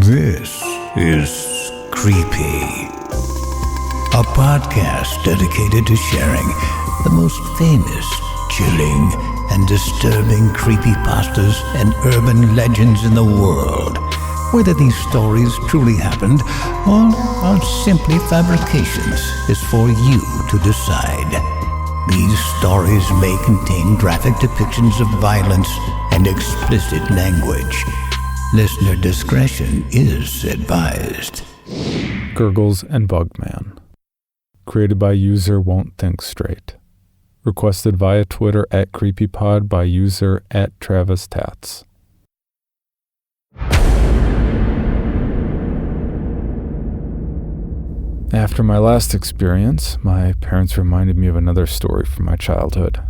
This is Creepy, a podcast dedicated to sharing the most famous, chilling, and disturbing creepypastas and urban legends in the world. Whether these stories truly happened or are simply fabrications is for you to decide. These stories may contain graphic depictions of violence and explicit language. Listener discretion is advised. Gurgles and Bugman. Created by user Won't Think Straight. Requested via Twitter at CreepyPod by user at Travis Tats. After my last experience, my parents reminded me of another story from my childhood.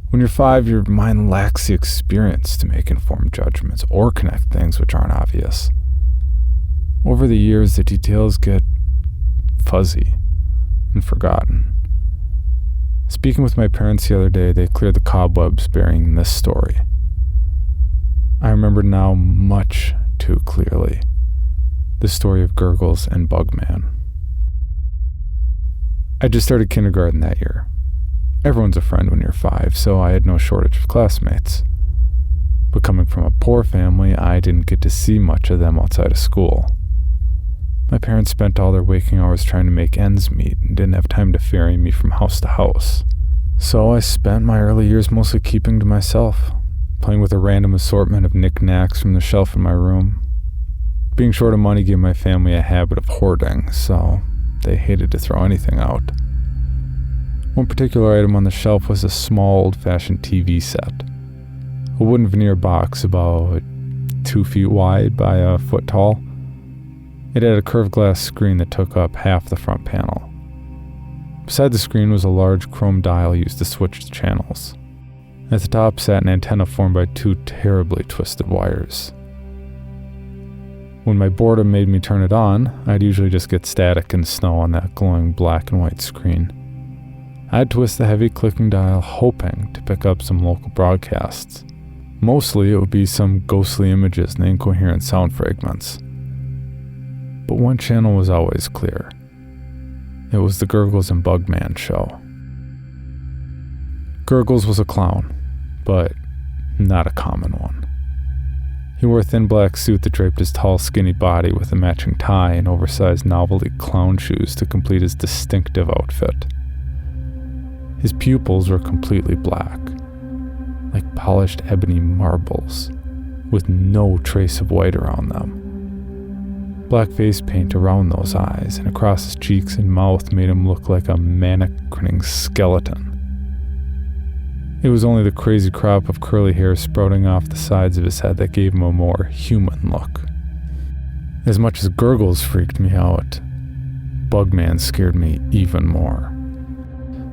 When you're 5, your mind lacks the experience to make informed judgments or connect things which aren't obvious. Over the years, the details get fuzzy and forgotten. Speaking with my parents the other day, they cleared the cobwebs burying this story. I remember now much too clearly the story of Gurgles and Bugman. I just started kindergarten that year. Everyone's a friend when you're 5, so I had no shortage of classmates. But coming from a poor family, I didn't get to see much of them outside of school. My parents spent all their waking hours trying to make ends meet and didn't have time to ferry me from house to house. So I spent my early years mostly keeping to myself, playing with a random assortment of knickknacks from the shelf in my room. Being short of money gave my family a habit of hoarding, so they hated to throw anything out. One particular item on the shelf was a small old-fashioned TV set. A wooden veneer box about 2 feet wide by a foot tall. It had a curved glass screen that took up half the front panel. Beside the screen was a large chrome dial used to switch the channels. At the top sat an antenna formed by 2 terribly twisted wires. When my boredom made me turn it on, I'd usually just get static and snow on that glowing black and white screen. I'd twist the heavy clicking dial, hoping to pick up some local broadcasts. Mostly it would be some ghostly images and incoherent sound fragments. But one channel was always clear. It was the Gurgles and Bugman show. Gurgles was a clown, but not a common one. He wore a thin black suit that draped his tall, skinny body with a matching tie and oversized novelty clown shoes to complete his distinctive outfit. His pupils were completely black, like polished ebony marbles, with no trace of white around them. Black face paint around those eyes and across his cheeks and mouth made him look like a manic-grinning skeleton. It was only the crazy crop of curly hair sprouting off the sides of his head that gave him a more human look. As much as Gurgles freaked me out, Bugman scared me even more.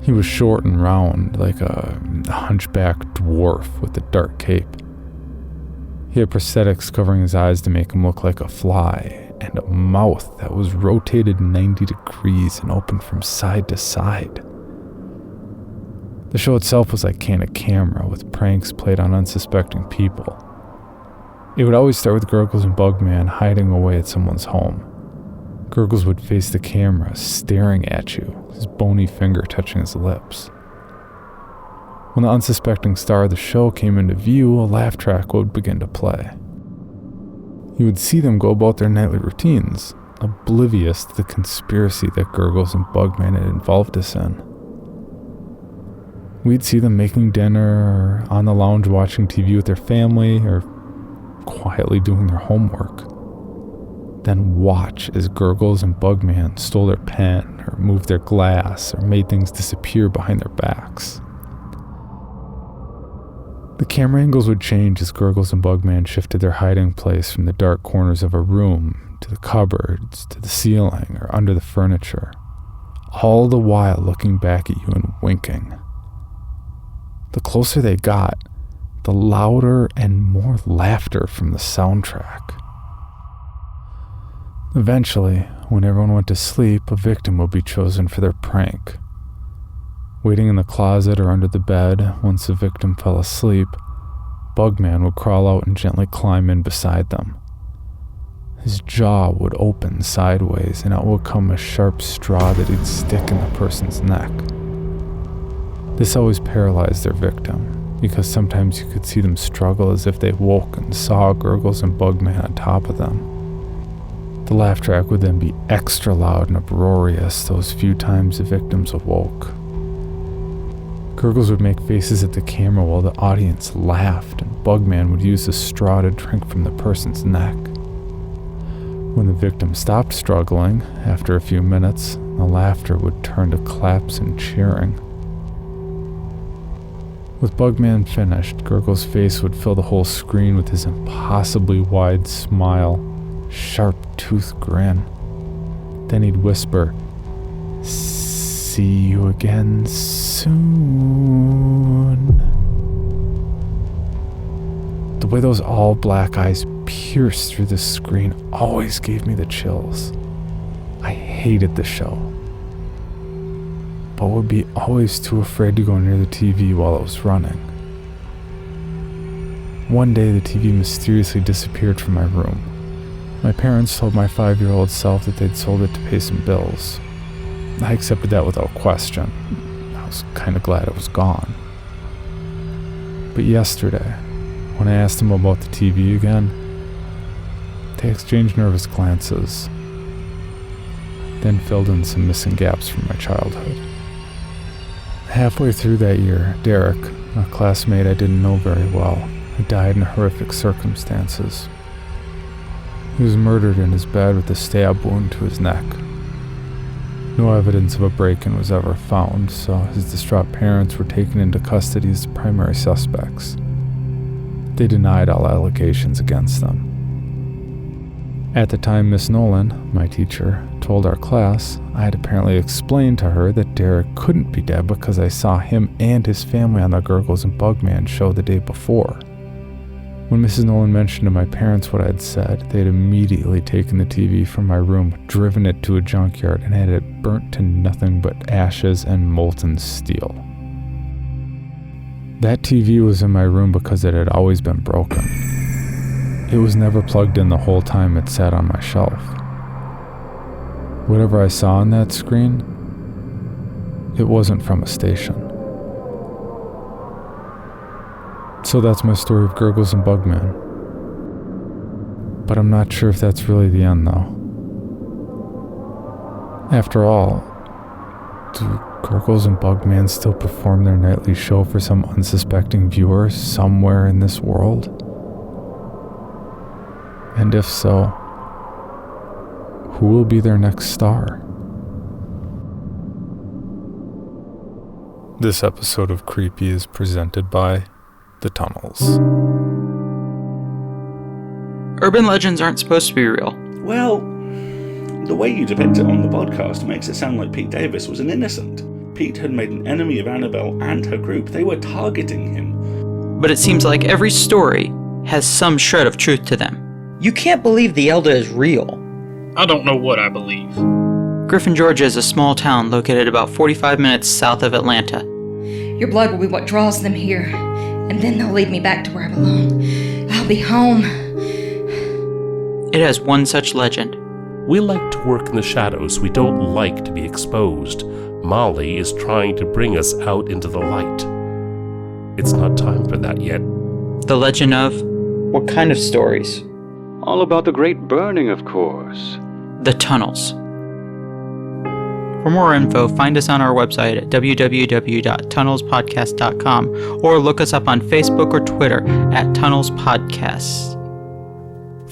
He was short and round, like a hunchback dwarf with a dark cape. He had prosthetics covering his eyes to make him look like a fly, and a mouth that was rotated 90 degrees and open from side to side. The show itself was like candid camera, with pranks played on unsuspecting people. It would always start with Gurgles and Bugman hiding away at someone's home. Gurgles would face the camera, staring at you, his bony finger touching his lips. When the unsuspecting star of the show came into view, a laugh track would begin to play. You would see them go about their nightly routines, oblivious to the conspiracy that Gurgles and Bugman had involved us in. We'd see them making dinner, or on the lounge watching TV with their family, or quietly doing their homework. Then watch as Gurgles and Bugman stole their pen, or moved their glass, or made things disappear behind their backs. The camera angles would change as Gurgles and Bugman shifted their hiding place from the dark corners of a room, to the cupboards, to the ceiling, or under the furniture, all the while looking back at you and winking. The closer they got, the louder and more laughter from the soundtrack. Eventually, when everyone went to sleep, a victim would be chosen for their prank. Waiting in the closet or under the bed, once the victim fell asleep, Bugman would crawl out and gently climb in beside them. His jaw would open sideways and out would come a sharp straw that he'd stick in the person's neck. This always paralyzed their victim, because sometimes you could see them struggle as if they woke and saw Gurgles and Bugman on top of them. The laugh track would then be extra loud and uproarious those few times the victims awoke. Gurgles would make faces at the camera while the audience laughed, and Bugman would use the straw to drink from the person's neck. When the victim stopped struggling, after a few minutes, the laughter would turn to claps and cheering. With Bugman finished, Gurgles' face would fill the whole screen with his impossibly wide smile, sharp-toothed grin. Then he'd whisper, "See you again soon." The way those all-black eyes pierced through the screen always gave me the chills. I hated the show, but would be always too afraid to go near the TV while it was running. One day the TV mysteriously disappeared from my room. My parents told my 5-year-old self that they'd sold it to pay some bills. I accepted that without question. I was kind of glad it was gone. But yesterday, when I asked them about the TV again, they exchanged nervous glances, then filled in some missing gaps from my childhood. Halfway through that year, Derek, a classmate I didn't know very well, had died in horrific circumstances. He was murdered in his bed with a stab wound to his neck. No evidence of a break-in was ever found, so his distraught parents were taken into custody as the primary suspects. They denied all allegations against them. At the time, Miss Nolan, my teacher, told our class, I had apparently explained to her that Derek couldn't be dead because I saw him and his family on the Gurgles and Bugman show the day before. When Mrs. Nolan mentioned to my parents what I'd said, they'd immediately taken the TV from my room, driven it to a junkyard, and had it burnt to nothing but ashes and molten steel. That TV was in my room because it had always been broken. It was never plugged in the whole time it sat on my shelf. Whatever I saw on that screen, it wasn't from a station. So that's my story of Gurgles and Bugman. But I'm not sure if that's really the end, though. After all, do Gurgles and Bugman still perform their nightly show for some unsuspecting viewer somewhere in this world? And if so, who will be their next star? This episode of Creepy is presented by The Tunnels. Urban legends aren't supposed to be real. Well, the way you depict it on the podcast makes it sound like Pete Davis was an innocent. Pete had made an enemy of Annabelle and her group. They were targeting him. But it seems like every story has some shred of truth to them. You can't believe the Elder is real. I don't know what I believe. Griffin, Georgia is a small town located about 45 minutes south of Atlanta. Your blood will be what draws them here, and then they'll lead me back to where I belong. I'll be home. It has one such legend. We like to work in the shadows. We don't like to be exposed. Molly is trying to bring us out into the light. It's not time for that yet. The legend of What kind of stories? All about the great burning, of course. the tunnels. For more info, find us on our website at www.tunnelspodcast.com or look us up on Facebook or Twitter at Tunnels Podcasts.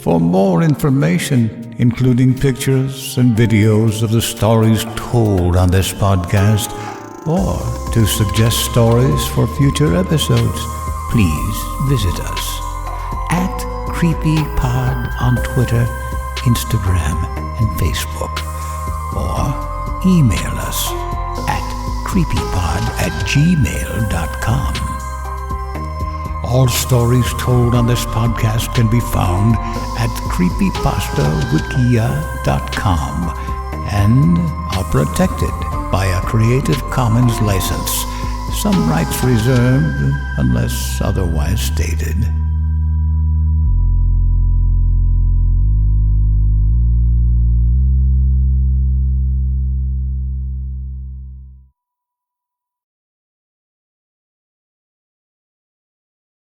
For more information, including pictures and videos of the stories told on this podcast, or to suggest stories for future episodes, please visit us at CreepyPod on Twitter, Instagram, and Facebook, or email us at creepypod@gmail.com. All stories told on this podcast can be found at creepypastawikia.com and are protected by a Creative Commons license. Some rights reserved unless otherwise stated.